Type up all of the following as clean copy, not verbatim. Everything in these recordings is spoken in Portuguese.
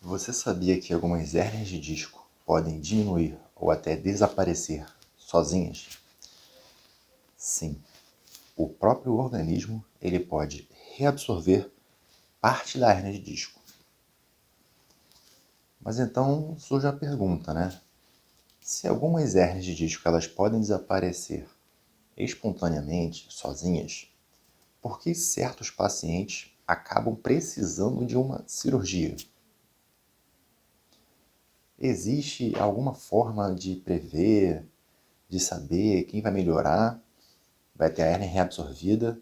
Você sabia que algumas hérnias de disco podem diminuir ou até desaparecer sozinhas? Sim, o próprio organismo ele pode reabsorver parte da hérnia de disco. Mas então surge a pergunta, né? Se algumas hérnias de disco elas podem desaparecer espontaneamente, sozinhas, por que certos pacientes acabam precisando de uma cirurgia? Existe alguma forma de prever, de saber quem vai melhorar, vai ter a hérnia reabsorvida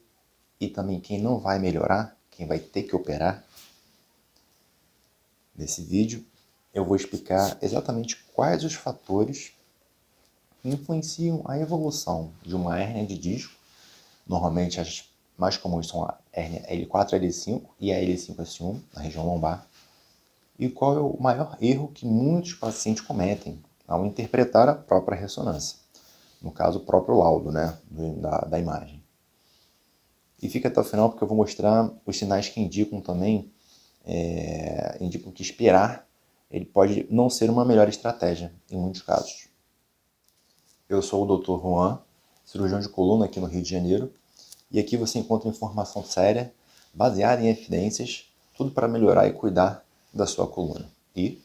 e também quem não vai melhorar, quem vai ter que operar? Nesse vídeo eu vou explicar exatamente quais os fatores que influenciam a evolução de uma hérnia de disco. Normalmente as mais comuns são a hérnia L4-L5 e a L5-S1 na região lombar. E qual é o maior erro que muitos pacientes cometem ao interpretar a própria ressonância? No caso, o próprio laudo, né, da imagem. E fica até o final porque eu vou mostrar os sinais que indicam também, indicam que esperar ele pode não ser uma melhor estratégia em muitos casos. Eu sou o Dr. Juan, cirurgião de coluna aqui no Rio de Janeiro, e aqui você encontra informação séria, baseada em evidências, tudo para melhorar e cuidar da sua coluna e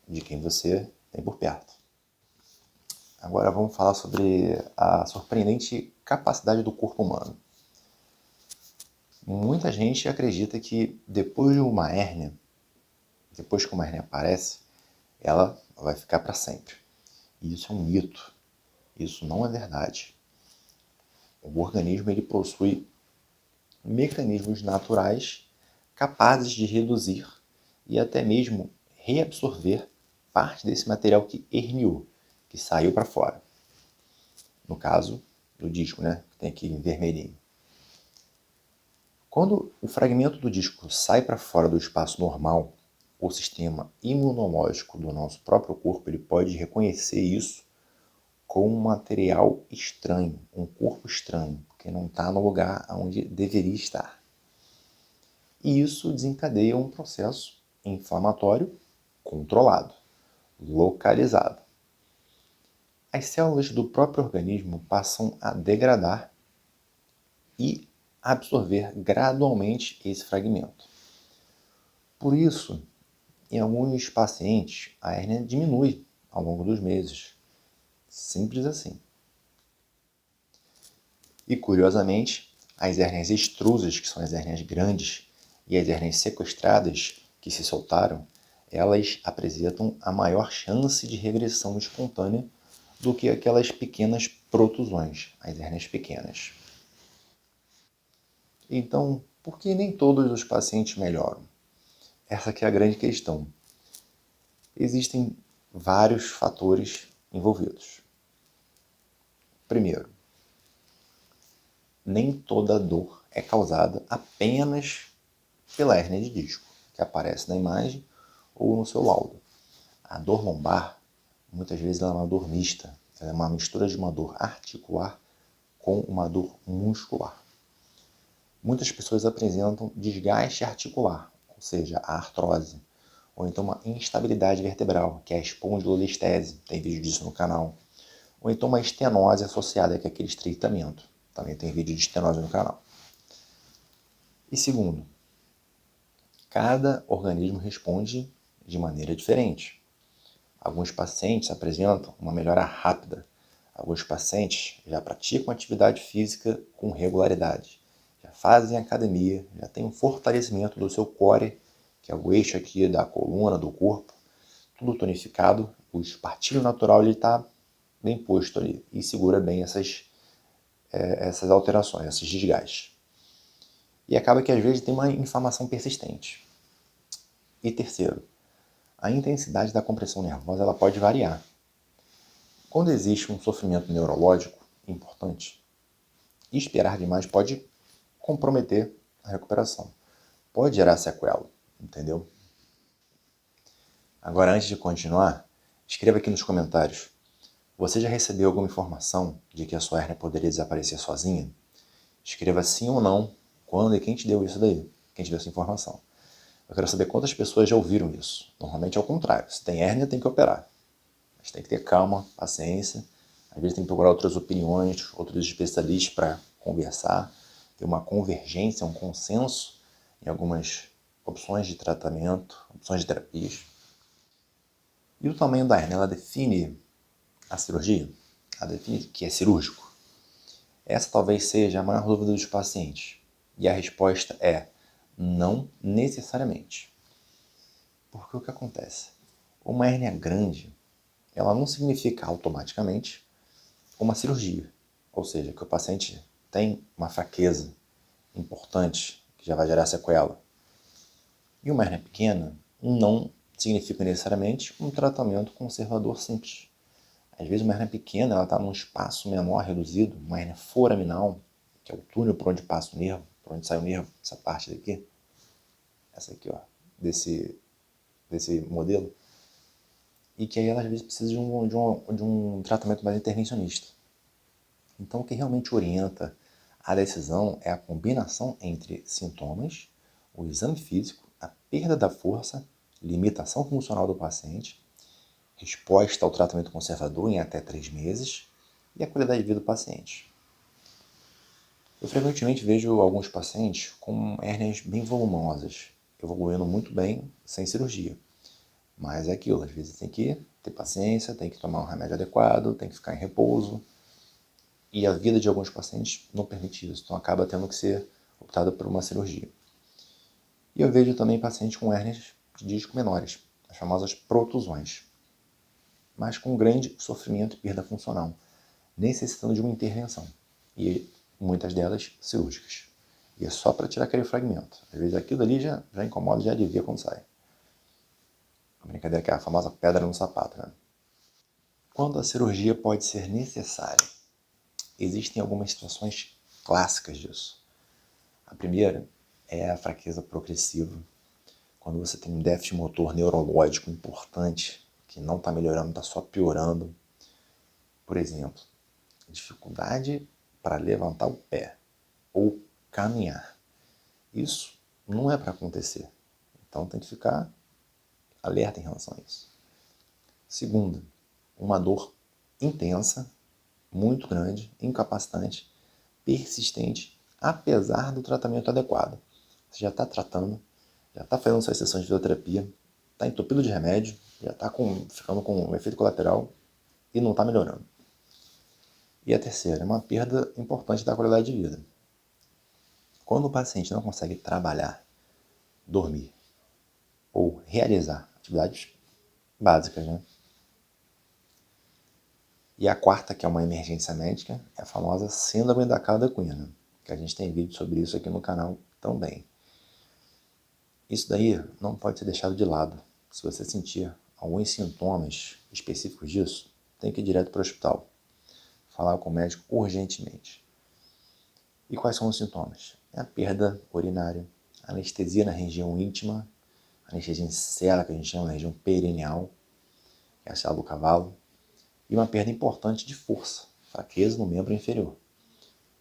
de quem você tem por perto. Agora vamos falar sobre a surpreendente capacidade do corpo humano. Muita gente acredita que depois que uma hérnia aparece, ela vai ficar para sempre. E isso é um mito. Isso não é verdade. O organismo ele possui mecanismos naturais capazes de reduzir e até mesmo reabsorver parte desse material que herniou, que saiu para fora. No caso do disco, né? Que tem aqui em vermelhinho. Quando o fragmento do disco sai para fora do espaço normal, o sistema imunológico do nosso próprio corpo ele pode reconhecer isso como um material estranho, um corpo estranho, que não está no lugar onde deveria estar. E isso desencadeia um processo inflamatório controlado, localizado. As células do próprio organismo passam a degradar e absorver gradualmente esse fragmento. Por isso, em alguns pacientes, a hérnia diminui ao longo dos meses. Simples assim. E, curiosamente, as hérnias extrusas, que são as hérnias grandes, e as hérnias sequestradas, que se soltaram, elas apresentam a maior chance de regressão espontânea do que aquelas pequenas protusões, as hérnias pequenas. Então, por que nem todos os pacientes melhoram? Essa que é a grande questão. Existem vários fatores envolvidos. Primeiro, nem toda dor é causada apenas pela hérnia de disco, que aparece na imagem ou no seu laudo. A dor lombar, muitas vezes, ela é uma dor mista. Ela é uma mistura de uma dor articular com uma dor muscular. Muitas pessoas apresentam desgaste articular, ou seja, a artrose, ou então uma instabilidade vertebral, que é a espondilolistese, tem vídeo disso no canal, ou então uma estenose associada, que é aquele estreitamento, também tem vídeo de estenose no canal. E segundo, cada organismo responde de maneira diferente. Alguns pacientes apresentam uma melhora rápida, alguns pacientes já praticam atividade física com regularidade, já fazem academia, já têm um fortalecimento do seu core, que é o eixo aqui da coluna, do corpo, tudo tonificado, o espartilho natural está bem posto ali e segura bem essas alterações, esses desgastes. E acaba que às vezes tem uma inflamação persistente. E terceiro, a intensidade da compressão nervosa ela pode variar. Quando existe um sofrimento neurológico importante, esperar demais pode comprometer a recuperação. Pode gerar sequela, entendeu? Agora, antes de continuar, escreva aqui nos comentários. Você já recebeu alguma informação de que a sua hérnia poderia desaparecer sozinha? Escreva sim ou não, quando e quem te deu isso daí, quem te deu essa informação. Eu quero saber quantas pessoas já ouviram isso. Normalmente é o contrário. Se tem hérnia, tem que operar. Mas tem que ter calma, paciência. Às vezes tem que procurar outras opiniões, outros especialistas para conversar, ter uma convergência, um consenso em algumas opções de tratamento, opções de terapias. E o tamanho da hérnia, ela define a cirurgia? Ela define que é cirúrgico? Essa talvez seja a maior dúvida dos pacientes. E a resposta é não necessariamente. Porque o que acontece? Uma hérnia grande, ela não significa automaticamente uma cirurgia. Ou seja, que o paciente tem uma fraqueza importante que já vai gerar sequela. E uma hérnia pequena não significa necessariamente um tratamento conservador simples. Às vezes uma hérnia pequena ela está num espaço menor, reduzido, uma hérnia foraminal, que é o túnel por onde passa o nervo, por onde sai o nervo, essa parte daqui, essa aqui, ó, desse modelo, e que aí ela às vezes precisa de um tratamento mais intervencionista. Então o que realmente orienta a decisão é a combinação entre sintomas, o exame físico, a perda da força, limitação funcional do paciente, resposta ao tratamento conservador em até 3 meses e a qualidade de vida do paciente. Eu frequentemente vejo alguns pacientes com hérnias bem volumosas, evoluindo muito bem sem cirurgia. Mas é aquilo, às vezes tem que ter paciência, tem que tomar um remédio adequado, tem que ficar em repouso. E a vida de alguns pacientes não permite isso, então acaba tendo que ser optado por uma cirurgia. E eu vejo também pacientes com hérnias de disco menores, as famosas protusões, mas com grande sofrimento e perda funcional, necessitando de uma intervenção. E muitas delas cirúrgicas. E é só para tirar aquele fragmento. Às vezes aquilo ali já incomoda, já alivia quando sai. A brincadeira que é a famosa pedra no sapato, né? Quando a cirurgia pode ser necessária? Existem algumas situações clássicas disso. A primeira é a fraqueza progressiva. Quando você tem um déficit motor neurológico importante, que não está melhorando, está só piorando. Por exemplo, dificuldade para levantar o pé ou caminhar. Isso não é para acontecer. Então tem que ficar alerta em relação a isso. Segunda, uma dor intensa, muito grande, incapacitante, persistente, apesar do tratamento adequado. Você já está tratando, já está fazendo suas sessões de fisioterapia, está entupido de remédio, já está ficando com um efeito colateral e não está melhorando. E a terceira é uma perda importante da qualidade de vida. Quando o paciente não consegue trabalhar, dormir ou realizar atividades básicas, né? E a quarta, que é uma emergência médica, é a famosa síndrome da cauda-equina, que a gente tem vídeo sobre isso aqui no canal também. Isso daí não pode ser deixado de lado. Se você sentir alguns sintomas específicos disso, tem que ir direto para o hospital. Falar com o médico urgentemente. E quais são os sintomas? É a perda urinária, anestesia na região íntima, anestesia em cela, que a gente chama de região perineal, que é a cela do cavalo, e uma perda importante de força, fraqueza no membro inferior.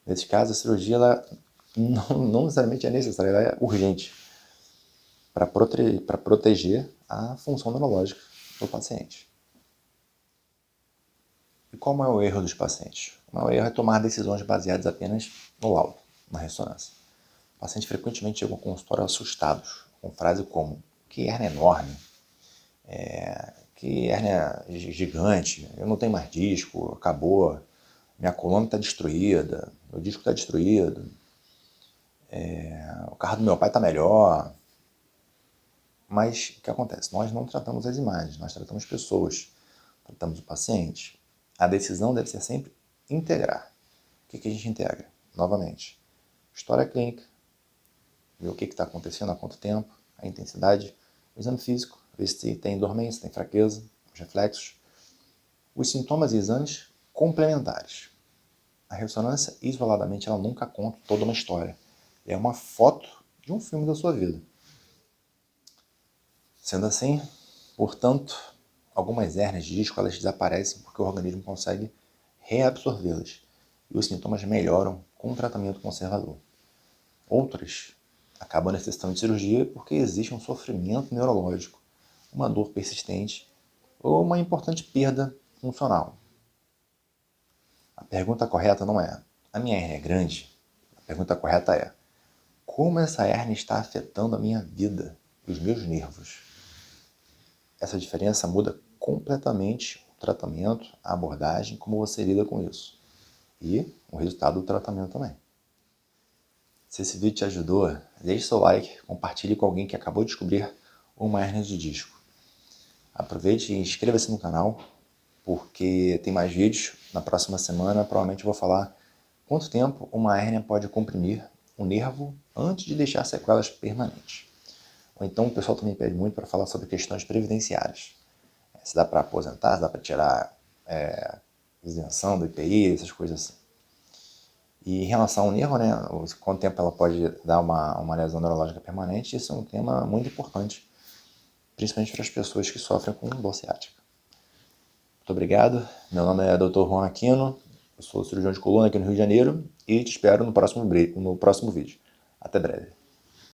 Nesse caso, a cirurgia ela não necessariamente é necessária, ela é urgente para proteger a função neurológica do paciente. E qual é o erro dos pacientes? O maior erro é tomar decisões baseadas apenas no laudo, na ressonância. Pacientes frequentemente chegam ao consultório assustados, com frases como: que hérnia enorme, que hérnia gigante, eu não tenho mais disco, acabou, minha coluna está destruída, meu disco está destruído, o carro do meu pai está melhor. Mas o que acontece? Nós não tratamos as imagens, nós tratamos pessoas, tratamos o paciente. A decisão deve ser sempre integrar. O que a gente integra? Novamente, história clínica, ver o que está acontecendo, há quanto tempo, a intensidade, o exame físico, ver se tem dormência, tem fraqueza, os reflexos, os sintomas e exames complementares. A ressonância, isoladamente, ela nunca conta toda uma história. É uma foto de um filme da sua vida. Sendo assim, portanto, algumas hérnias de disco elas desaparecem porque o organismo consegue reabsorvê-las e os sintomas melhoram com o tratamento conservador. Outras acaba necessitando de cirurgia porque existe um sofrimento neurológico, uma dor persistente ou uma importante perda funcional. A pergunta correta não é: a minha hérnia é grande? A pergunta correta é: como essa hérnia está afetando a minha vida e os meus nervos? Essa diferença muda completamente o tratamento, a abordagem, como você lida com isso. E o resultado do tratamento também. Se esse vídeo te ajudou, deixe seu like, compartilhe com alguém que acabou de descobrir uma hérnia de disco. Aproveite e inscreva-se no canal, porque tem mais vídeos. Na próxima semana, provavelmente eu vou falar quanto tempo uma hérnia pode comprimir o nervo antes de deixar sequelas permanentes. Ou então o pessoal também pede muito para falar sobre questões previdenciárias. Se dá para aposentar, se dá para tirar isenção do IPI, essas coisas assim. E em relação ao nervo, né, quanto tempo ela pode dar uma lesão neurológica permanente, isso é um tema muito importante, principalmente para as pessoas que sofrem com dor ciática. Muito obrigado, meu nome é Dr. Juan Aquino, eu sou cirurgião de coluna aqui no Rio de Janeiro e te espero no próximo vídeo. Até breve.